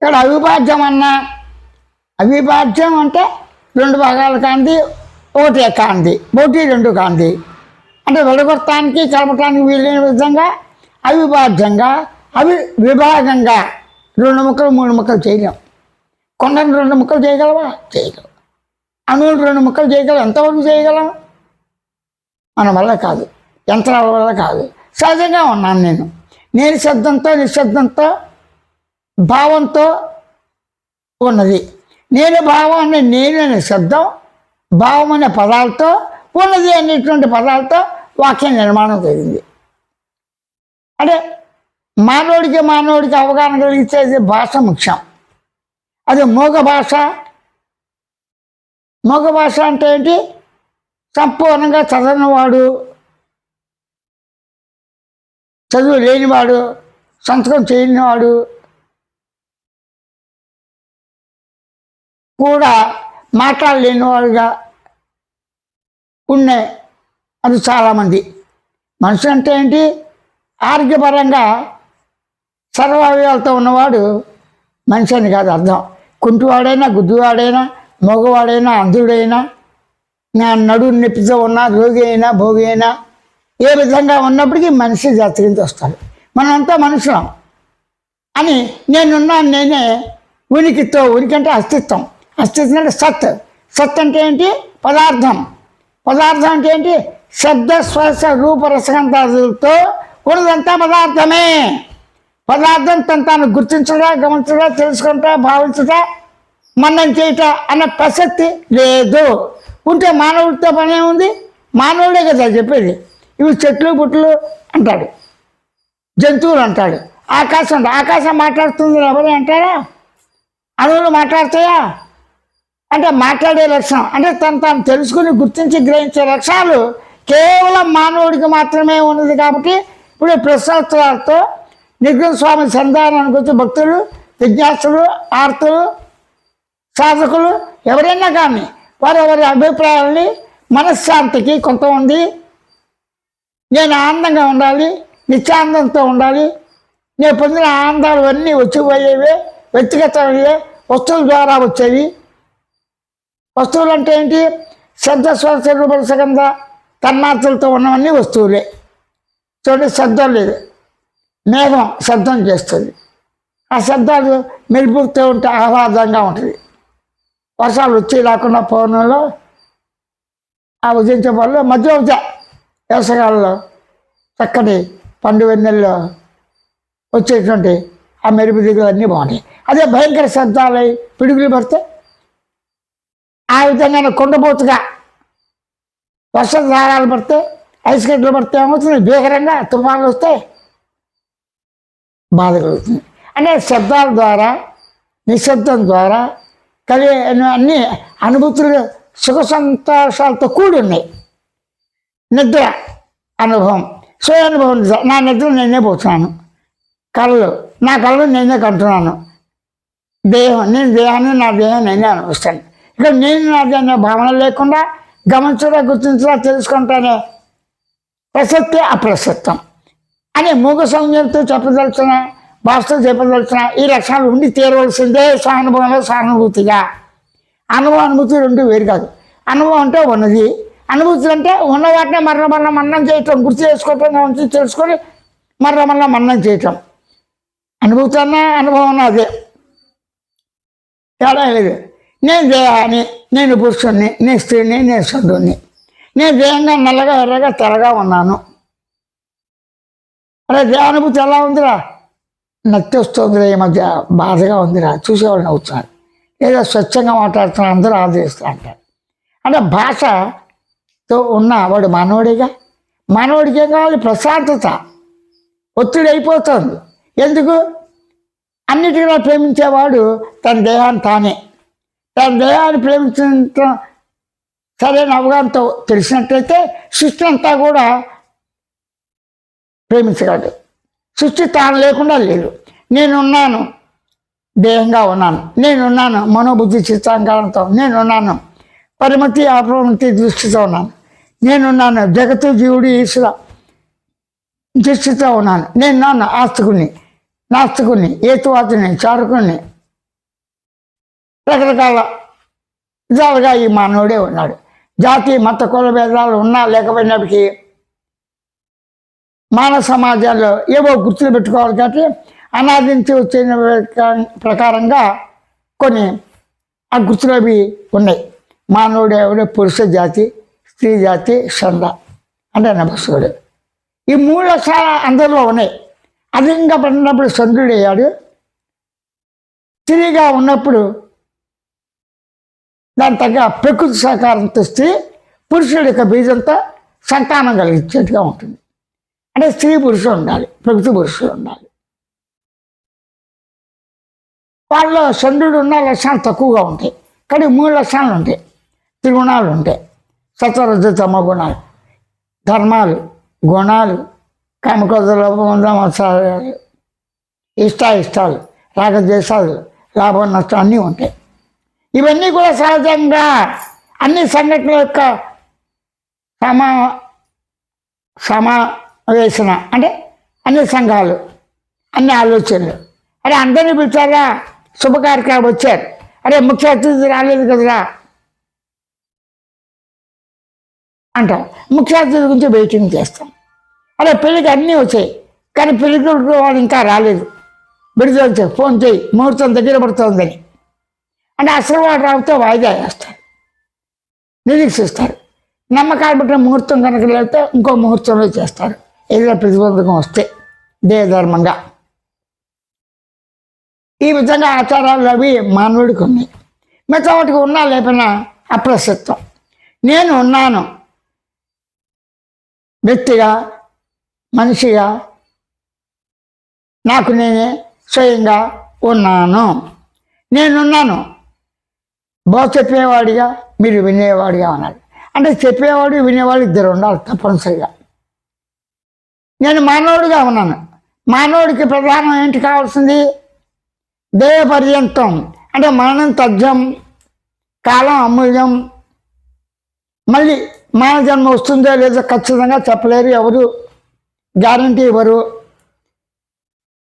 ఇక్కడ అవిభాజ్యం అన్నా, అవిభాజ్యం అంటే రెండు భాగాలు కాంది, ఒకటే కాంది, ఒకటి రెండు కాంది అంటే విడగొట్టడానికి కలపటానికి వీలైన విధంగా అవిభాజ్యంగా, విభాగంగా 2 ముక్కలు 3 ముక్కలు చేయలేం. కొండను 2 ముక్కలు చేయగలవా? చేయగలం. అణువులు 2 ముక్కలు చేయగలం. ఎంతవరకు చేయగలం? మన వల్ల కాదు, యంత్రాల వల్ల కాదు. సహజంగా ఉన్నాను నేను శబ్దంతో నిశ్శబ్దంతో భావంతో ఉన్నది. నేను భావం అనే నేను అనే శబ్దం, భావం అనే పదాలతో ఉన్నది అనేటువంటి పదాలతో వాక్య నిర్మాణం జరిగింది. అంటే మానవుడికి అవగాహన కలిగించేది భాష ముఖ్యం. అది మూగ భాష. మూగ భాష అంటే ఏంటి? సంపూర్ణంగా చదవనివాడు, చదువు లేనివాడు, సంతకం చేయనివాడు కూడా మాట్లాడలేనివాడుగా ఉండే అది చాలామంది. మనిషి అంటే ఏంటి? ఆరోగ్యపరంగా సర్వావయవాలతో ఉన్నవాడు మనిషి అని కాదు అర్థం. కుంటివాడైనా, గుడ్డివాడైనా, మగవాడైనా, అంధుడైనా, నడువు నొప్పితో ఉన్న రోగి అయినా, భోగి అయినా, ఏ విధంగా ఉన్నప్పటికీ మనిషి జాతి కింద వస్తాడు. మనంతా మనుషులం అని నేనున్నాను, నేనే ఉనికితో. ఉనికి అంటే అస్తిత్వం. అస్తిత్వం అంటే సత్ అంటే ఏంటి? పదార్థం అంటే ఏంటి? శబ్ద స్పర్శ రూప రసగంధాదులతో ఉన్నదంతా పదార్థమే. పదార్థం తాను గుర్తించడా, గమనించడా, తెలుసుకుంటా, భావించడా, మన్నం చేయట అన్న ప్రసక్తి లేదు. ఉంటే మానవుడితో పనే ఉంది? మానవుడే కదా చెప్పేది. ఇవి చెట్లు పుట్లు అంటాడు, జంతువులు అంటాడు, ఆకాశం మాట్లాడుతుంది ఎవరు అంటారా? అణువులు మాట్లాడతాయా అంటే మాట్లాడే లక్షణం అంటే తాను తెలుసుకుని గుర్తించి గ్రహించే లక్షణాలు కేవలం మానవుడికి మాత్రమే ఉన్నది. కాబట్టి ఇప్పుడు ప్రశ్నోత్తరాలతో నిర్గుణ స్వామి సంధానానికి వచ్చి భక్తులు, జిజ్ఞాసులు, ఆర్తులు, సాధకులు ఎవరైనా కానీ వారి అభిప్రాయాలని మనశ్శాంతికి కొంతమంది నేను ఆనందంగా ఉండాలి, నిత్యానందంతో ఉండాలి, నేను పొందిన ఆనందాలు అన్నీ వచ్చిపోయేవే, వ్యక్తిగతమయ్యే, వస్తువుల ద్వారా వచ్చేవి. వస్తువులు అంటే ఏంటి? శబ్ద స్పర్శ రూప రసగంధ తన్మాత్రలతో ఉన్నవన్నీ వస్తువులే. చూడండి, శబ్దం లేదు, మేఘం శబ్దం చేస్తుంది. ఆ శబ్దాలు మెరుపుతూ ఉంటే ఆహ్లాదంగా ఉంటుంది. వర్షాలు వచ్చి రాకుండా పౌర్ణంలో ఆ ఉదయించే వాళ్ళు మధ్య వ్యవసాయాల్లో చక్కటి పండు వెన్నెల్లో వచ్చేటువంటి ఆ మెరుపు దిగులు అన్నీ బాగున్నాయి. అదే భయంకర శబ్దాలు పిడుగులు పడితే ఆ విధంగా కొండపోతుగా వర్షధారాలు పడితే, ఐస్ గడ్డలు పడితే ఏమవుతుంది? భీకరంగా తుఫాన్లు వస్తే బాధ కలుగుతుంది. అంటే శబ్దాల ద్వారా, నిశ్శబ్దం ద్వారా కలిగే అన్ని అనుభూతులు సుఖ సంతోషాలతో కూడి ఉన్నాయి. నిద్ర అనుభవం, స్వయ అనుభవం. నా నిద్ర నేనే పోతున్నాను, కళలు నా కళలు నేనే కంటున్నాను, నేను దేహాన్ని నా దేహం నేనే అనుభవిస్తాను. ఇక్కడ నేను నాది అనే భావన లేకుండా గమనించడా, గుర్తించడా, తెలుసుకుంటానే ప్రసక్తి అప్రసక్తం అని మూగ సంజ్ఞతో చెప్పదలుచిన, భాషతో చెప్పదలుచిన ఈ లక్షణాలు ఉండి తీరవలసిందే స్వానుభవంలో సానుభూతిగా. అనుభూతి రెండు వేరు కాదు. అనుభవం అంటే ఉన్నది, అనుభూతులు అంటే ఉన్న వాటిని మరల మన్నం చేయటం, గుర్తు చేసుకోవటం, గమనించి తెలుసుకొని మరల మన్నం చేయటం. అనుభూతి అన్నా అనుభవం అన్నా అదే, తేడా లేదు. నేను దేహాన్ని, నేను పురుషుణ్ణి, నేను స్త్రీని, నేను సొంతుణ్ణి, నేను దేహంగా నల్లగా ఎర్రగా తెల్లగా ఉన్నాను. అరే దేహానుభూతి ఎలా ఉందిరా? నత్తి వస్తుందిరా, ఈ మధ్య బాధగా ఉందిరా, చూసేవాళ్ళు నవ్వుతున్నారు, లేదా స్వచ్ఛంగా మాట్లాడుతున్నారు, అందరూ ఆదరిస్తూ అంటారు. అంటే భాషతో ఉన్న వాడు మానవుడిగా. మానవుడికి ఏం కావాలి? ప్రశాంతత. ఒత్తిడి అయిపోతుంది. ఎందుకు? అన్నిటిగా ప్రేమించేవాడు తన దేహాన్ని తానే. తన దేహాన్ని ప్రేమించడం సరైన అవగాహనతో తెలిసినట్లయితే సృష్టి అంతా కూడా ప్రేమించగలడు. సృష్టి తాను లేకుండా లేదు. నేనున్నాను, దేహంగా ఉన్నాను, నేనున్నాను మనోబుద్ధి చిత్తాంకాలతో, నేనున్నాను పరిమితి అపరిమితి దృష్టితో ఉన్నాను, నేనున్నాను జగత్తు జీవుడు ఈశ్వర దృష్టితో ఉన్నాను, నేనున్నాను ఆస్తికుని నాస్తికుని, ఏతువాతిని, చారుకుని, రకరకాల విధాలుగా ఈ మానవుడే ఉన్నాడు. జాతి మత కుల భేదాలు ఉన్నా లేకపోయినప్పటికీ మానవ సమాజాల్లో ఏవో గుర్తులు పెట్టుకోవాలి కాబట్టి అనాది నుంచి వచ్చిన ప్రకారంగా కొన్ని ఆ గుర్తులు అవి ఉన్నాయి. మానవుడు ఎవడే పురుష జాతి, స్త్రీ జాతి, షండ అంటే నభస్సుడు. ఈ 3 లక్షణాలు అందరిలో ఉన్నాయి. అధికంగా పడినప్పుడు చంద్రుడు అయ్యాడు. స్త్రీగా ఉన్నప్పుడు దాని తగ్గ ప్రకృతి సహకారంతో స్త్రీ పురుషుడి యొక్క బీజంతో సంతానం కలిగించేట్టుగా ఉంటుంది. అంటే స్త్రీ పురుషుడు ఉండాలి, ప్రకృతి పురుషుడు ఉండాలి. వాళ్ళలో చంద్రుడు ఉన్న లక్షణాలు తక్కువగా ఉంటాయి. కానీ 3 లక్షణాలు ఉంటాయి. త్రిగుణాలు ఉంటాయి. సత్వరజ తమ గుణాలు, ధర్మాలు, గుణాలు, కామక్రోధాలు, ఇష్టాలు, రాగద్వేషాలు, లాభం నష్టం అన్నీ ఉంటాయి. ఇవన్నీ కూడా సహజంగా అన్ని సంఘటనల యొక్క సమావేశన అంటే అన్ని సంఘాలు, అన్ని ఆలోచనలు. అరే అందరినీ పిలిచారా, శుభకార్యక్రమాలు వచ్చారు, అరే ముఖ్య అతిథి రాలేదు కదరా అంటాం. ముఖ్య అతిథి గురించి వెయిటింగ్ చేస్తాం. అరే పెళ్ళికి అన్నీ వచ్చాయి కానీ పెళ్ళికి వాడు ఇంకా రాలేదు, విడుదల ఫోన్ చేయి ముహూర్తం దగ్గర పడుతుందని. అంటే అసలు వాడు రాకపోతే వాయిదా వేస్తారు, నిరీక్షిస్తారు. నమ్మకాలు బట్టిన ముహూర్తం కనుక లేకపోతే ఇంకో ముహూర్తంలో చేస్తారు, ఏదైనా ప్రతిబంధకం వస్తే దేవధర్మంగా. ఈ విధంగా ఆచారాలు అవి మానవుడికి ఉన్నాయి. మిగతా వాటికి ఉన్నా లేకపోయినా అప్రస్తుతం. నేను ఉన్నాను, వ్యక్తిగా, మనిషిగా నాకు నేనే స్వయంగా ఉన్నాను. నేనున్నాను బాగా చెప్పేవాడిగా, మీరు వినేవాడిగా ఉన్నారు. అంటే చెప్పేవాడు వినేవాడు ఇద్దరు ఉండాలి తప్పనిసరిగా. నేను మానవుడిగా ఉన్నాను. మానవుడికి ప్రధానం ఏంటి కావాల్సింది? దేవ పర్యంతం అంటే మరణం తథ్యం, కాలం అమూల్యం. మళ్ళీ మానవ జన్మ వస్తుందో లేదో ఖచ్చితంగా చెప్పలేరు, ఎవరు గ్యారంటీ ఇవ్వరు.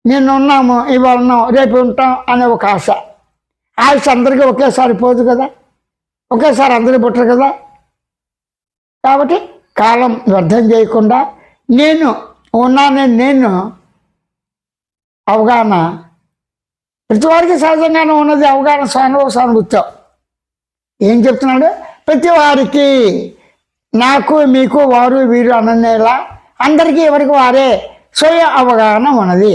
నిన్న ఉన్నాము, ఇవాళ ఉన్నాం, రేపు ఉంటాం అనే ఒక ఆశ. ఆశ అందరికీ ఒకేసారి పోదు కదా, ఒకేసారి అందరికీ పుట్టరు కదా. కాబట్టి కాలం వ్యర్థం చేయకుండా నేను ఉన్నానని నేను అవగాహన ప్రతి వారికి సహజంగానే ఉన్నది. అవగాహన సానుభూతితో ఏం చెప్తున్నాడు? ప్రతి వారికి, నాకు మీకు వారు వీరు అననేలా అందరికీ ఎవరికి వారే స్వయ అవగాహన ఉన్నది.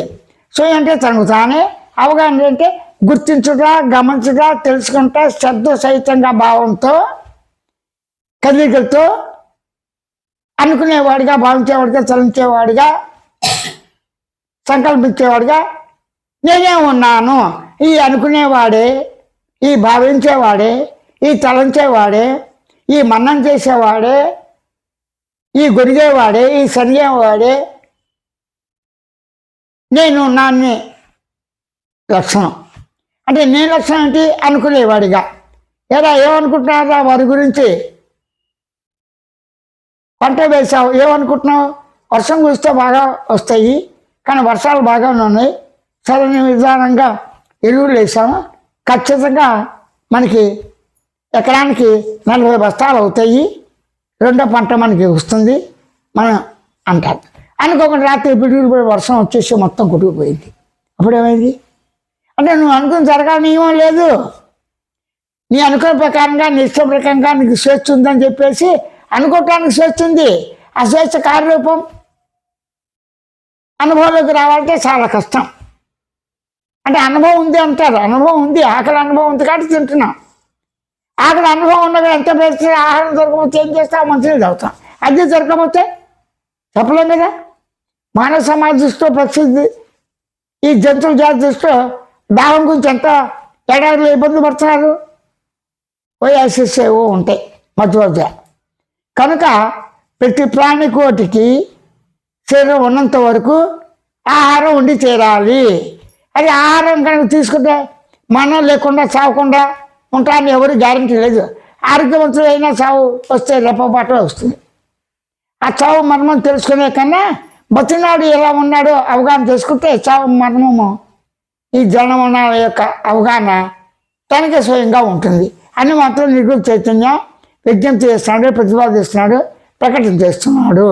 స్వయం అంటే తనకు తానే, అవగాహన అంటే గుర్తించుట, గమనించుట, తెలుసుకుంటా, శ్రద్ధ సహితంగా భావంతో, కదలికలతో అనుకునేవాడిగా, భావించేవాడిగా, చలించేవాడిగా, సంకల్పించేవాడిగా నేనే ఉన్నాను. ఈ అనుకునేవాడే, ఈ భావించేవాడే, ఈ తలంచేవాడే, ఈ మన్నం చేసేవాడే, ఈ గొరిగేవాడే, ఈ సరిగేవాడే నేను నాన్ని లక్షణం. అంటే నేను లక్షణం ఏంటి? అనుకునేవాడిగా. ఎలా ఏమనుకుంటున్నారా వారి గురించి? పంట వేసావు, ఏమనుకుంటున్నావు? వర్షం కురిస్తే బాగా వస్తాయి, కానీ వర్షాలు బాగానే ఉన్నాయి, సరైన విధానంగా ఎరువులు వేసాము, ఖచ్చితంగా మనకి ఎకరానికి 40 బస్తాలు అవుతాయి, రెండో పంట మనకి వస్తుంది మనం అంటారు. అనుకోకుండా రాత్రి పిడుగులు వర్షం వచ్చేసి మొత్తం కొట్టుకుపోయింది. అప్పుడు ఏమైంది? అంటే నువ్వు అనుకుని జరగాలని ఏమో లేదు, నీ అనుకున్న ప్రకారంగా, నీ ఇష్ట ప్రకారంగా నీకు స్వేచ్ఛ ఉందని చెప్పేసి అనుకోవటానికి స్వేచ్ఛ ఉంది. ఆ స్వేచ్ఛ కార్యరూపం అనుభవంలోకి రావాలంటే చాలా కష్టం. అంటే అనుభవం ఉంది అంటారు, అనుభవం ఉంది, ఆకలి అనుభవం ఉంది కాబట్టి తింటున్నాం. ఆకలి అనుభవం ఉన్నది ఎంత పెడితే ఆహారం దొరకకపోతే ఏం చేస్తాం? మంచిగా తాగుతాం. అది దొరకకపోతే చెప్పలేం కదా. మానవ సమాజ దృష్టిలో, ప్రసిద్ధి ఈ జంతువుల జాతి దృష్టిలో దాహం గురించి ఎంత ఎడారులు ఇబ్బంది పడుతున్నారు. ఓయాసిస్ ఏవో ఉంటాయి మధ్య మధ్య. కనుక ప్రతి ప్రాణికోటికి శరీరం ఉన్నంత వరకు ఆహారం ఉండి తీరాలి. అది ఆహారం కనుక తీసుకుంటే మనం లేకుండా చావకుండా ఉంటారని ఎవరు గ్యారంటీ లేదు. ఆరోగ్యవంతులు అయినా చావు వస్తే రెప్పపాటు వస్తుంది. ఆ చావు మర్మం తెలుసుకునే కన్నా బతినాడు ఎలా ఉన్నాడో అవగాహన చేసుకుంటే చావు మర్మము, ఈ జనమనాల యొక్క అవగాహన తనకే స్వయంగా ఉంటుంది అని మాత్రం నిర్గుణ చైతన్య విజ్ఞప్తి చేస్తున్నాడు, ప్రతిపాదిస్తున్నాడు, ప్రకటన చేస్తున్నాడు.